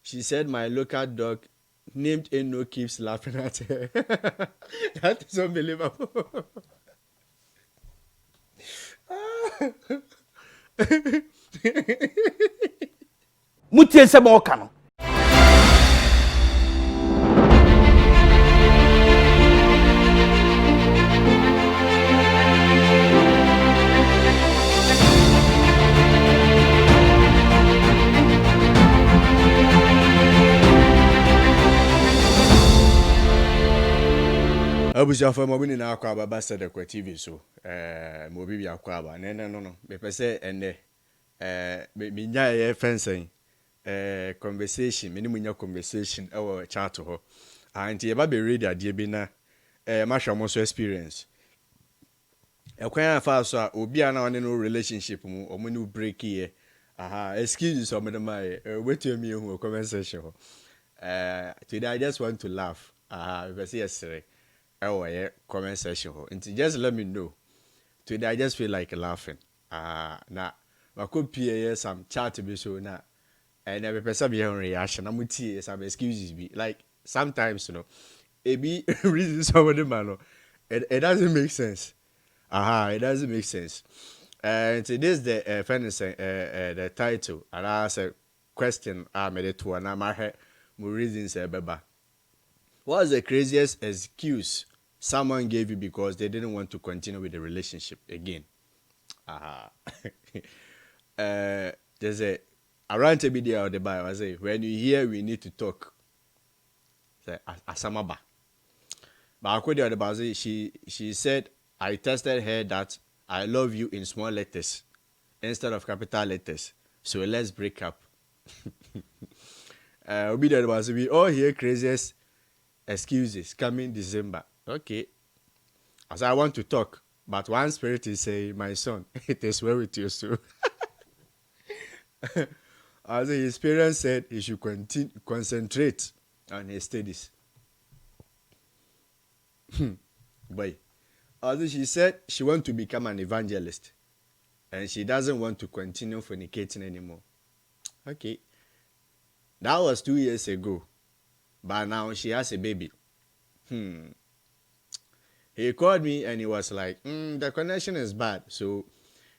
She said my local dog named Eno keeps laughing at her. That is unbelievable. Mutie se mo ka no. Abusiafo mo bi na akwa aba SethEkow TV so mo bi akwa aba no me pese ene me nya ye fensen conversation me ni munya conversation e chat ho anti ye ba be ready ade bi na ma hwa mo so experience ekwan afa so a obi a na one no relationship mu omo ni break ye excuses o me de my wetu me hu comment section ho today I just want to laugh because yesterday yeah, comment section. And just let me know. Today I just feel like laughing. Now I could hear some chat to be so now. And every person be on reaction. I'm with you, some excuses be like sometimes it be reason some of them man. It doesn't make sense. It doesn't make sense. And today's the the title. And I said question I made it to and I'm my reasons beba. What's the craziest excuse someone gave you because they didn't want to continue with the relationship again? There's around a video of the Bible. I say, when you hear we need to talk, say asamaba. But according to the Bible, she said, I tested her that I love you in small letters instead of capital letters. So let's break up. We all hear craziest excuses coming December. Okay. As I want to talk, but one spirit is saying, my son, it is well with you soon. As his parents said, he should concentrate on his studies. Boy. As she said, she wants to become an evangelist. And she doesn't want to continue fornicating anymore. Okay. That was 2 years ago. But now she has a baby. He called me and he was like, the connection is bad. So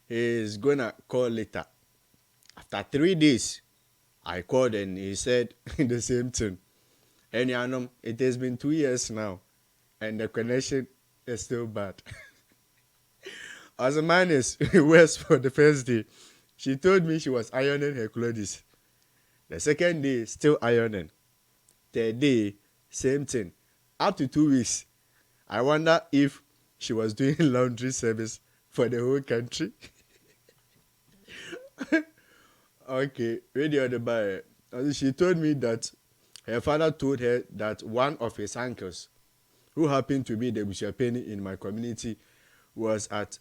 he's going to call later. After 3 days, I called and he said the same thing. And it has been 2 years now. And the connection is still bad. As a man is worse for the first day, she told me she was ironing her clothes. The second day, still ironing. Third day, same thing. Up to 2 weeks. I wonder if she was doing laundry service for the whole country. Okay, radio the buyer. She told me that her father told her that one of his uncles, who happened to be the Bushapeni in my community, was at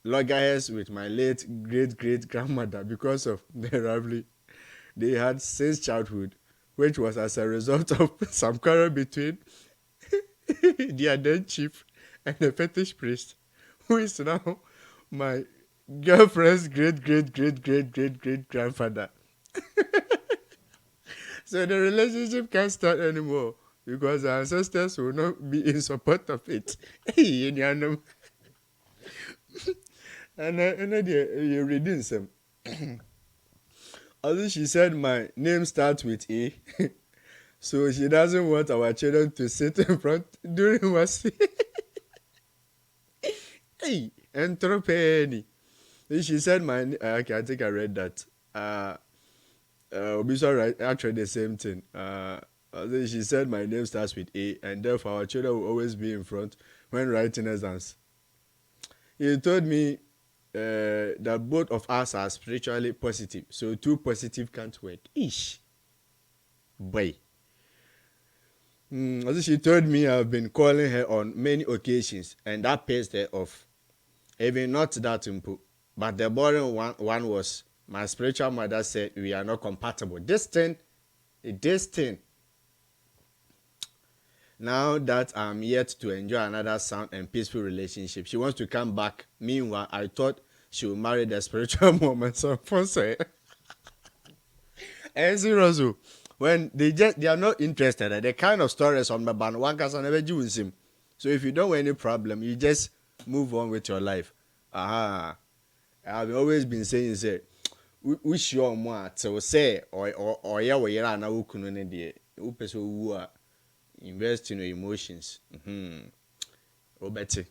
loggerheads with my late great-great-grandmother because of the rivalry they had since childhood, which was as a result of some quarrel between their then chief and the fetish priest, who is now my girlfriend's great-great-great-great-great-great-grandfather. So the relationship can't start anymore because our ancestors will not be in support of it. And you're reading some. Although she said my name starts with A, so she doesn't want our children to sit in front during wasi. Hey, entropy. She said my okay, I think I read that. Be sorry, actually the same thing. She said my name starts with A, and therefore our children will always be in front when writing exams. He told me that both of us are spiritually positive, so two positive can't work. Ish. Boy. Also, she told me I've been calling her on many occasions, and that pissed her off. Even not that simple, but the boring one was my spiritual mother said we are not compatible. This thing. Now that I'm yet to enjoy another sound and peaceful relationship, she wants to come back. Meanwhile, I thought she would marry the spiritual moment. So, and seriously, when they are not interested, the kind of stories on my band, one can never do with him. So if you don't want any problem, you just move on with your life. I've always been saying, say, wish you more to say, or yeah, we are now couldn't who are invest in your emotions. Oh, Betty.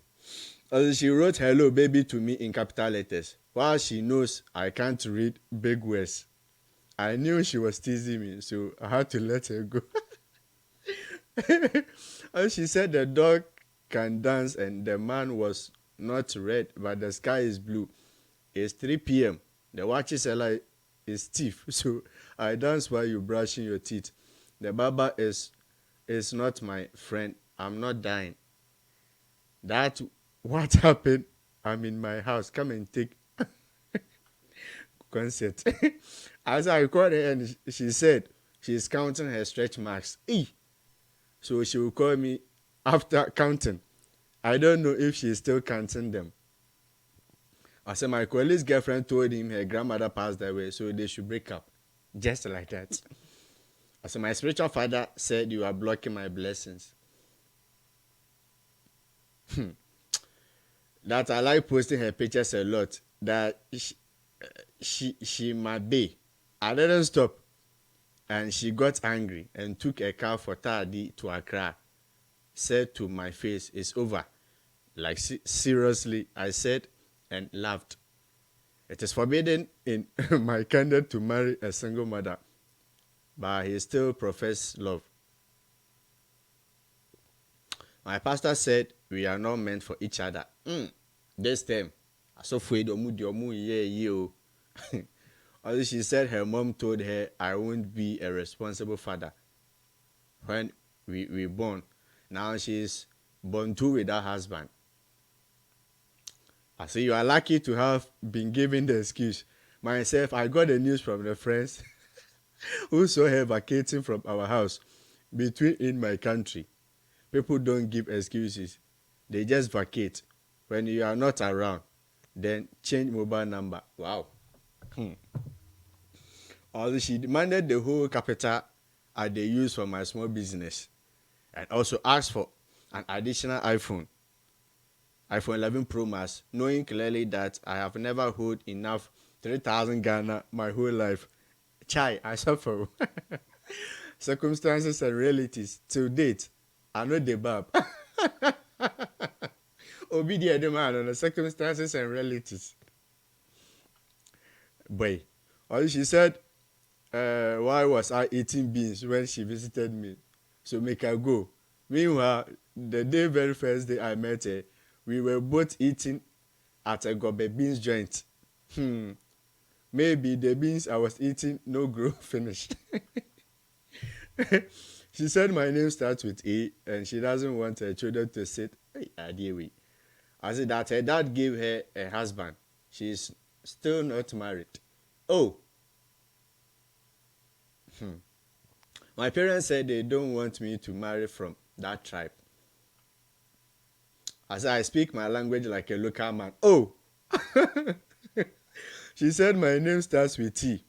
Also, she wrote hello baby to me in capital letters. While she knows I can't read big words. I knew she was teasing me, so I had to let her go. And she said the dog can dance and the man was not red, but the sky is blue. It's 3 p.m. The watch is stiff, so I dance while you're brushing your teeth. The barber is not my friend. I'm not dying. That's what happened. I'm in my house. Come and take concert. As I called her and she said she's counting her stretch marks. So she will call me after counting. I don't know if she's still counting them. I said my colleague's girlfriend told him her grandmother passed away, so they should break up. Just like that. I said my spiritual father said you are blocking my blessings. That I like posting her pictures a lot. That she might be. I didn't stop. And she got angry and took a car for Tadi to Accra. Said to my face, it's over. Like seriously, I said and laughed. It is forbidden in my candidate to marry a single mother. But he still professes love. My pastor said we are not meant for each other. This time, I saw omu. Also, she said her mom told her I won't be a responsible father when we born. Now she's born too with her husband. I say you are lucky to have been given the excuse. Myself, I got the news from the friends who saw her vacating from our house between in my country. People don't give excuses. They just vacate. When you are not around, then change mobile number. Wow. Although she demanded the whole capital they use for my small business and also asked for an additional iPhone 11 Pro Max, knowing clearly that I have never held enough 3,000 Ghana my whole life. Chai, I suffer. Circumstances and realities. To date, I know the bab. Obedient demand on the circumstances and realities. Boy, also she said, why was I eating beans when she visited me? So make her go. Meanwhile, the very first day I met her, we were both eating at a gobe beans joint. Maybe the beans I was eating no grow finished. She said my name starts with A and she doesn't want her children to sit. I said that her dad gave her a husband. She's still not married. Oh. My parents said they don't want me to marry from that tribe. As I speak my language like a local man. Oh. She said my name starts with T.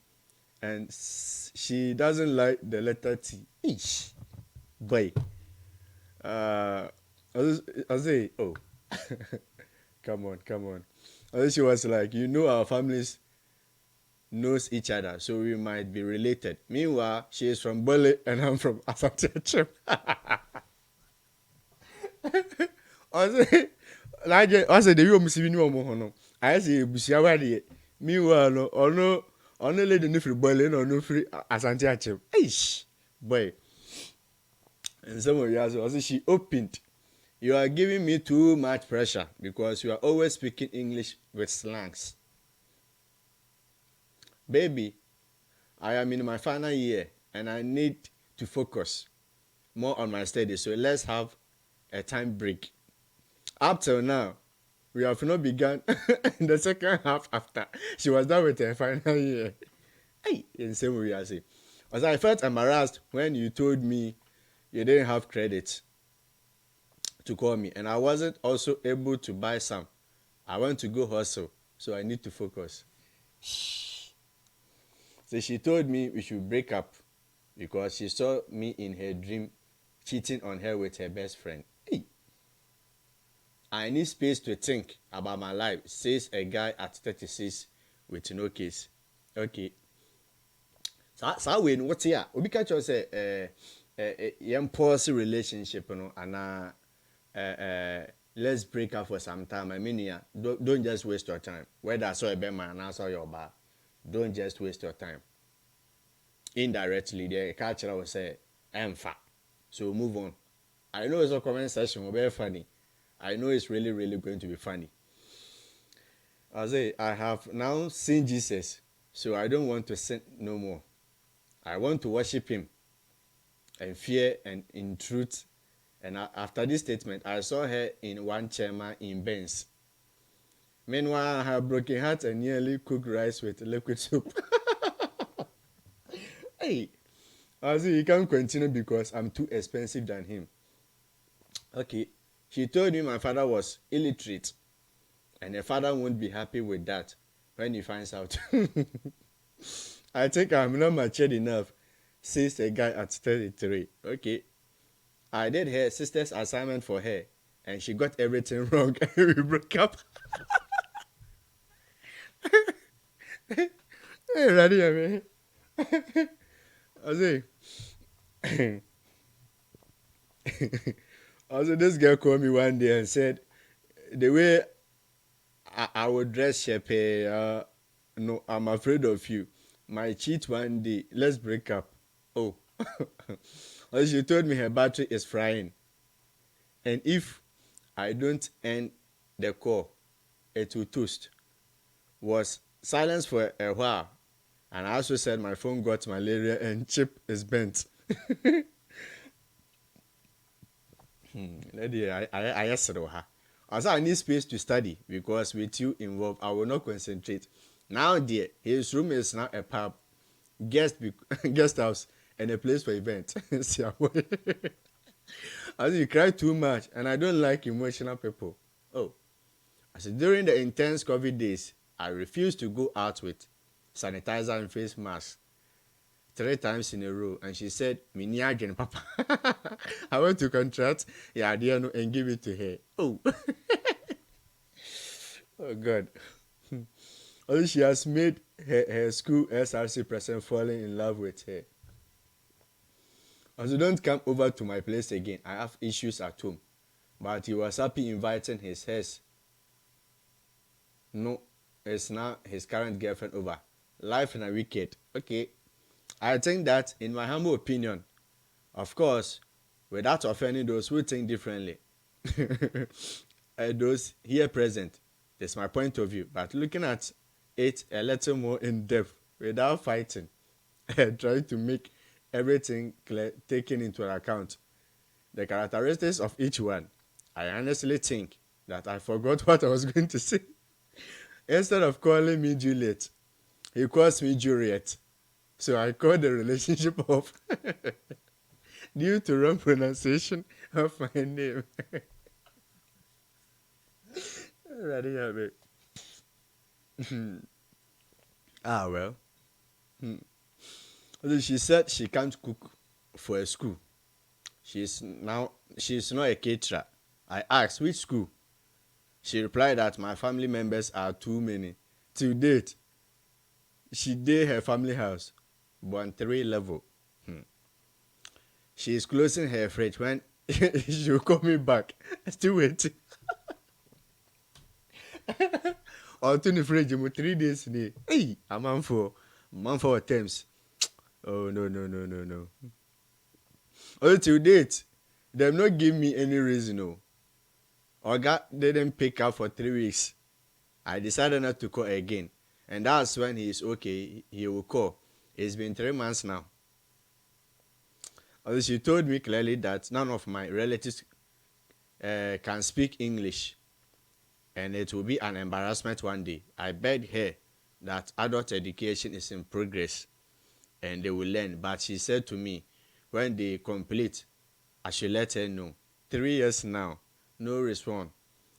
And she doesn't like the letter T. Eesh. Boy. I say, oh. Come on. And she was like, you know our families knows each other, so we might be related. Meanwhile, she is from Bole and I'm from Asante. I said, the room is even more. I say, Busiawadi. Meanwhile, no, lady no free Bole, no free Asante. Eish, boy. And some of you also, she opened. You are giving me too much pressure because you are always speaking English with slangs. Baby, I am in my final year and I need to focus more on my studies, so let's have a time break. Up till now, we have not begun in the second half after she was done with her final year. Hey, in the same way I say. As I felt embarrassed when you told me you didn't have credit to call me and I wasn't also able to buy some. I want to go hustle, so I need to focus. So she told me we should break up because she saw me in her dream cheating on her with her best friend. Hey, I need space to think about my life, says a guy at 36 with no case. Okay. So we no what here? Obi catch us say young pause relationship no and let's break up for some time. I mean, yeah, don't just waste your time. Whether I saw a bad man, I saw your bar. Don't just waste your time. Indirectly, the culture will say, I'm fat. So move on. I know it's a comment session will be funny. I know it's really, really going to be funny. I say, I have now seen Jesus, so I don't want to sin no more. I want to worship him in fear and in truth. And after this statement, I saw her in one chairman in Benz. Meanwhile, her broken heart and nearly cooked rice with liquid soup. Hey, I say he can't continue because I'm too expensive than him. Okay, she told me my father was illiterate, and her father won't be happy with that when he finds out. I think I'm not matured enough, says a guy at 33. Okay, I did her sister's assignment for her, and she got everything wrong, and we broke up. Hey, ready, man. I say, also this girl called me one day and said, the way I would dress shepe, no, I'm afraid of you. Might cheat one day. Let's break up. Oh. Also, she told me her battery is frying. And if I don't end the call, it will toast. Was silence for a while. And I also said my phone got malaria and chip is bent. Lady, I said her. Also, I need space to study because with you involved, I will not concentrate. Now, dear, his room is now a pub, guest house, and a place for events. As you cry too much, and I don't like emotional people. Oh, I said during the intense COVID days, I refused to go out with sanitizer and face mask 3 times in a row, and she said, "Miniagen, Papa." I went to contract Yadiano and give it to her. Oh, oh God. Also, she has made her school SRC president falling in love with her. Also, don't come over to my place again. I have issues at home. But he was happy inviting his ex. No, it's now his current girlfriend over. Life in a wicked. Okay. I think that, in my humble opinion, of course, without offending those who think differently, those here present, that's my point of view. But looking at it a little more in depth, without fighting, and trying to make everything clear, taken into account, the characteristics of each one, I honestly think that I forgot what I was going to say. Instead of calling me Juliet, he calls me Juliet. So I call the relationship off due to wrong pronunciation of my name. Ready, have it. Well. She said she can't cook for a school. She's not a caterer. I asked which school. She replied that my family members are too many. To date, she did her family house, but on 3 level. She is closing her fridge when she will call me back. Still waiting. Onto the fridge for 3 days. Hey, a man for attempts. Oh no. Oh, to date, them not give me any reason. No. Oga didn't pick up for 3 weeks. I decided not to call again. And that's when he is okay, he will call. It's been 3 months now. Although she told me clearly that none of my relatives can speak English. And it will be an embarrassment one day. I begged her that adult education is in progress and they will learn. But she said to me, when they complete, I should let her know. 3 years now, no response.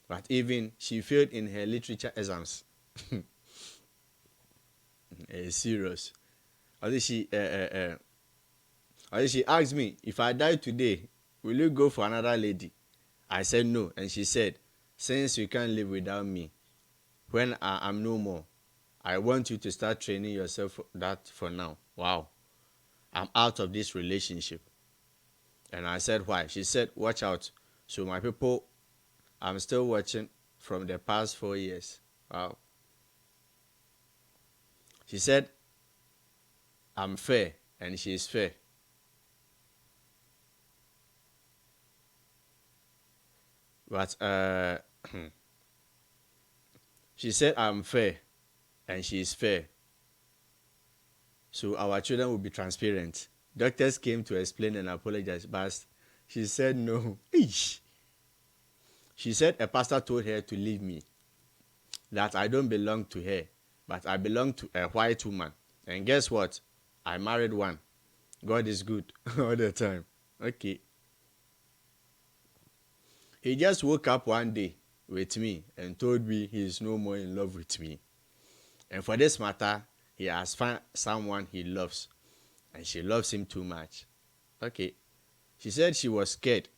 But even she failed in her literature exams. Serious. Although And she asked me, if I die today, will you go for another lady? I said no. And she said, since you can't live without me, when I am no more, I want you to start training yourself for that for now. Wow. I'm out of this relationship. And I said, why? She said, watch out. So my people, I'm still watching from the past 4 years. Wow. She said, I'm fair and she's fair. But she said I'm fair and she's fair. So our children will be transparent. Doctors came to explain and apologize, but she said no. Eesh. She said a pastor told her to leave me, that I don't belong to her, but I belong to a white woman. And guess what? I married one. God is good all the time. Okay. He just woke up one day with me and told me he is no more in love with me. And for this matter, he has found someone he loves. And she loves him too much. Okay. She said she was scared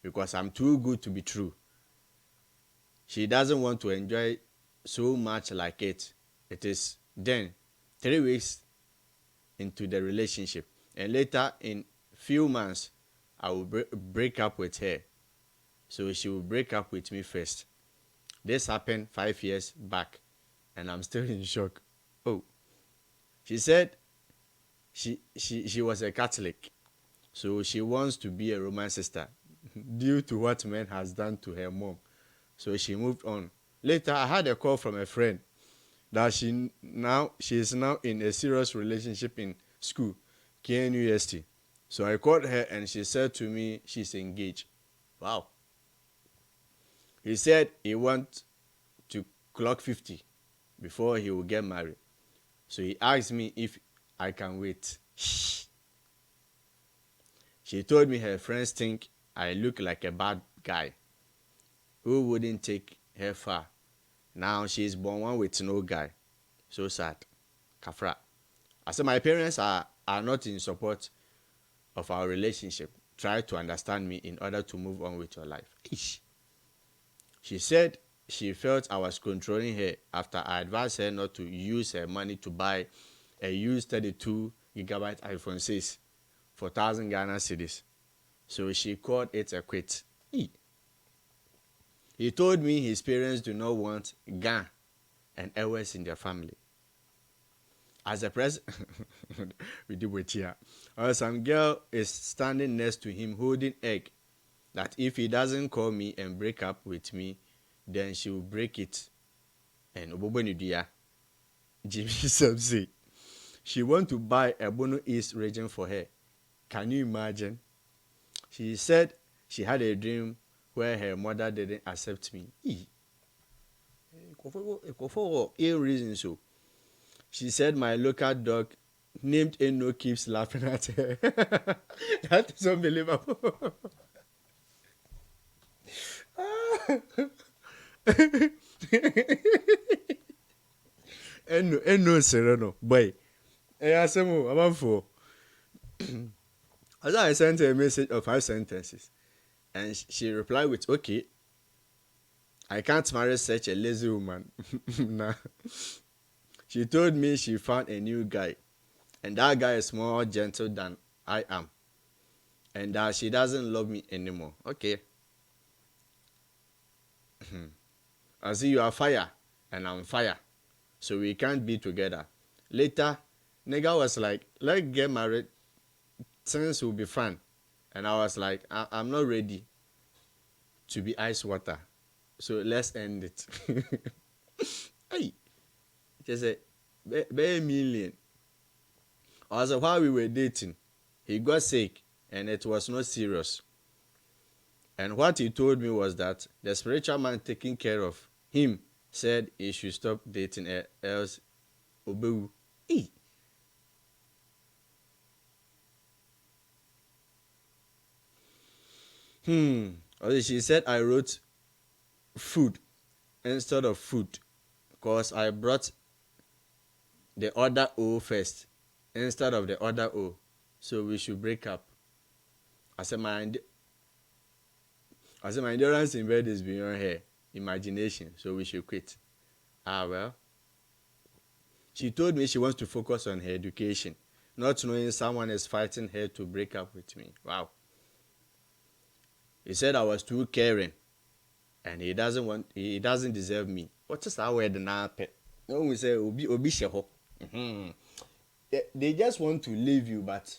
because I'm too good to be true. She doesn't want to enjoy so much like it. It is then 3 weeks into the relationship. And later in few months, I will break up with her. So she will break up with me first. This happened 5 years back. And I'm still in shock. Oh. She said she was a Catholic. So she wants to be a Roman sister due to what man has done to her mom. So she moved on. Later, I had a call from a friend that she is now in a serious relationship in school, KNUST. So I called her and she said to me she's engaged. Wow. He said he wants to clock 50 before he will get married. So he asked me if I can wait. She told me her friends think I look like a bad guy who wouldn't take her far. Now she's born one with no guy. So sad. Kafra. I said my parents are not in support of our relationship. Try to understand me in order to move on with your life. Ish. She said she felt I was controlling her after I advised her not to use her money to buy a used 32 gigabyte iPhone 6 for 1,000 Ghana cedis. So she called it a quit. He told me his parents do not want Ga and Ewes in their family. As a president, we do it here. Or some girl is standing next to him holding egg that if he doesn't call me and break up with me, then she will break it. And Obobonidia, Jimmy Subsea. She want to buy a Bono East region for her. Can you imagine? She said she had a dream where her mother didn't accept me. For a reason so. She said my local dog named Eno keeps laughing at her. That is unbelievable. Eno Sereno, boy. As I sent her a message of 5 sentences. And she replied with, okay, I can't marry such a lazy woman. Nah. She told me she found a new guy. And that guy is more gentle than I am. And that she doesn't love me anymore. Okay. I see you are fire and I'm fire. So we can't be together. Later, nigga was like, let's get married. Things will be fun. And I was like, I'm not ready to be ice water. So let's end it. Hey, just a bare million. Also, while we were dating, he got sick and it was not serious. And what he told me was that the spiritual man taking care of him said he should stop dating her, else Obewu. Hey. Also, she said I wrote food instead of food because I brought the other O first instead of the other O. so we should break up. I said my endurance in bed is beyond her imagination, so we should quit. Well, she told me she wants to focus on her education, not knowing someone is fighting her to break up with me. Wow. He said I was too caring, and he doesn't deserve me. What is that word now? No, we say obi sheho. They just want to leave you, but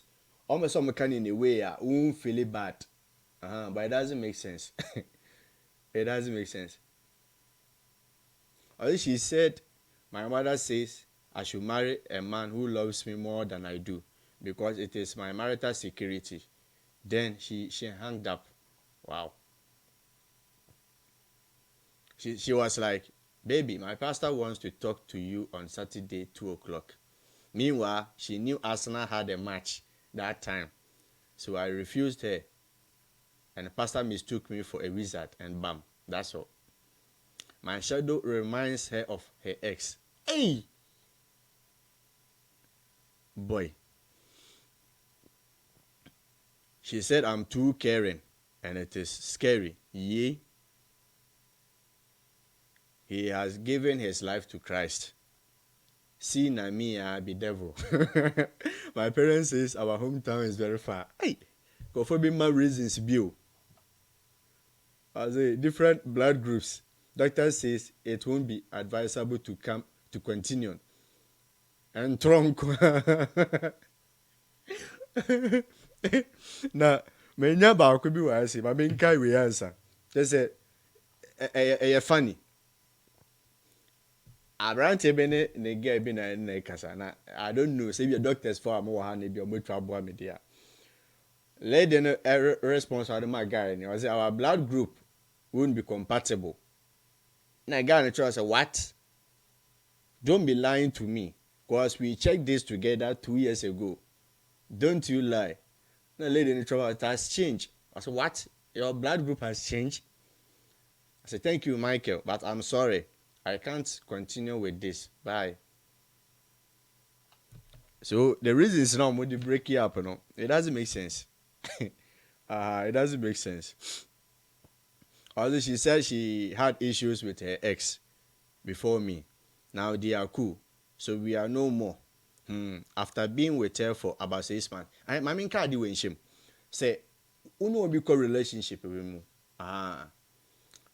almost some kind in a way won't feel it bad. But it doesn't make sense. It doesn't make sense. Although she said, my mother says I should marry a man who loves me more than I do because it is my marital security. Then she hung up. Wow. She was like, baby, my pastor wants to talk to you on Saturday, 2 o'clock. Meanwhile, she knew Arsenal had a match that time. So I refused her. And the pastor mistook me for a wizard, and bam, that's all. My shadow reminds her of her ex. Hey! Boy. She said I'm too caring, and it is scary. Yea. He has given his life to Christ. See na me, I be devil. My parents says our hometown is very far. Hey! Go for being my reasons, Bill. As a different blood groups, doctor says it won't be advisable to come to continue. And trunk. Na menya baako bi wa ase, ma benkai we answer. Just say funny. Abrante be ne guy bi na kasa na I don't know say your doctors for am wo ha na bi o metwa abo me dia. Lady no response of my guy and was our blood group won't be compatible. Now guy and say what? Don't be lying to me, because we checked this together 2 years ago. Don't you lie. Now lady in trouble, it has changed. I said, what? Your blood group has changed? I said, thank you, Michael, but I'm sorry. I can't continue with this. Bye. So the reason is now when they break it up, it doesn't make sense. It doesn't make sense. Although she said she had issues with her ex before me. Now they are cool. So we are no more. After being with her for about 6 months. I mean, can't do anything. Say, uno be called relationship with me.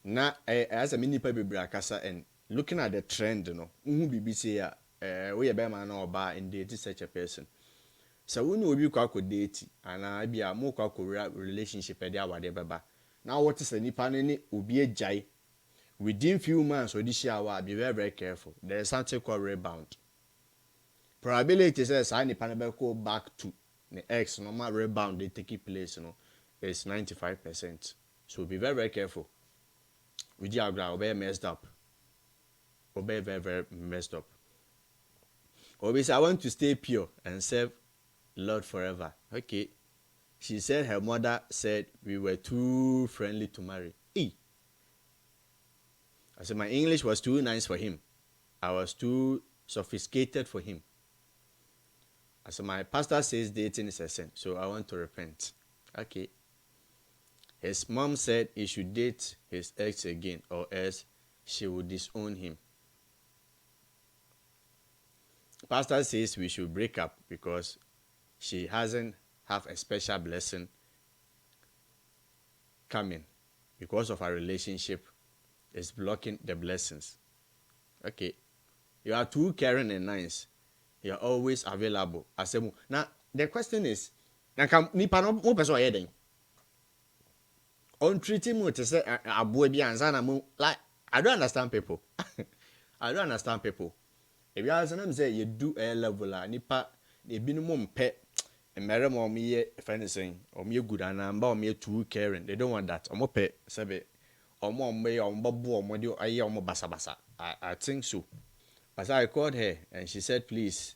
Now, as a mini baby brakasa and looking at the trend, BBC, we a bear or bar and date such a person. So we know we could date and I be a more relationship at their whatever. Now what is the nipanini will be a jai. Within few months or this year, be very, very careful. There is something called rebound. Probability says I need go back to the X normal rebound they take place, is 95%. So be very, very careful. With your ground, be messed up. Or be very, very messed up. Or I want to stay pure and serve Lord forever. Okay. She said her mother said we were too friendly to marry. I said my English was too nice for him. I was too sophisticated for him. I said my pastor says dating is a sin, so I want to repent. Okay. His mom said he should date his ex again or else she would disown him. Pastor says we should break up because she hasn't have a special blessing coming because of our relationship is blocking the blessings. Okay. You are too caring and nice. You are always available. Now, the question is, on treating me to say like I don't understand people. I don't understand people. If you ask them say you do a level nipa the minimum pet and marry me if anything or me good and number or me too caring. They don't want that. Or more pet sabe or more me or babu or more basa basa. I think so. But I called her and she said, please,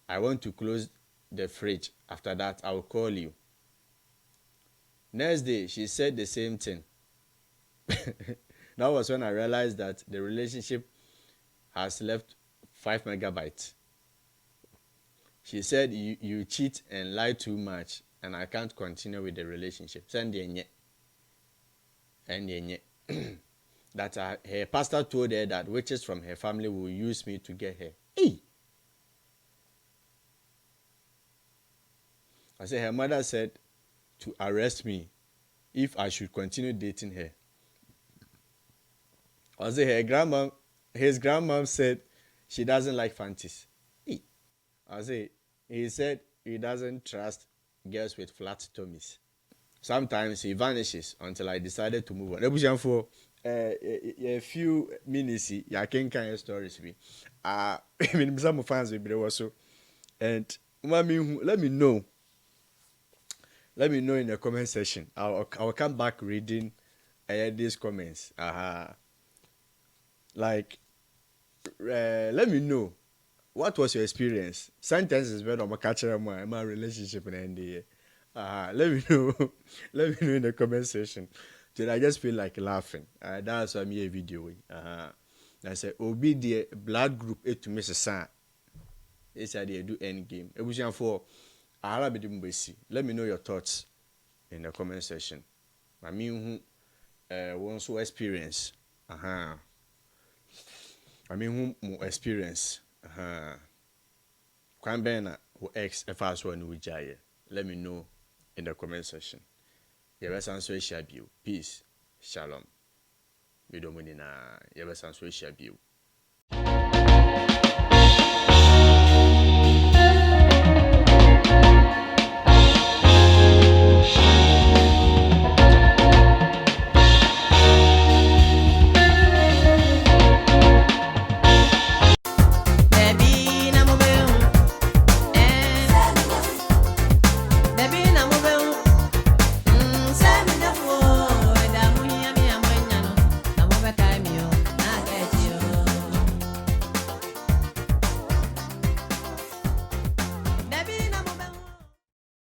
I want to close the fridge. After that, I will call you. Next day, she said the same thing. That was when I realized that the relationship has left 5 megabytes. She said you cheat and lie too much, and I can't continue with the relationship. Send the and that her pastor told her that witches from her family will use me to get her. Hey! I said her mother said to arrest me if I should continue dating her. I said his grandmom said she doesn't like fancies. Hey! I said he said he doesn't trust girls with flat tummies. Sometimes he vanishes until I decided to move on. Ebusian for a few minutes, ya can kind stories be. I mean, some fans will be there also, and let me know. Let me know in the comment section. I'll come back reading these comments. Like, let me know what was your experience. Sometimes it's better to catch my relationship in the end of the year. Let me know. Let me know in the comment section. Did I just feel like laughing? That's why I made a video. I said, Obi the blood group A to Mrs. San. They said they do end game. Ebusian for let me know your thoughts in the comment section. I mean who wants to experience. I mean who more experience. Kwan bena who ex FS one with Jaya. Let me know in the comment section. Yɛbɛsan so ahyia bio. Peace. Shalom. Medomuni na yɛbɛsan so ahyia bio.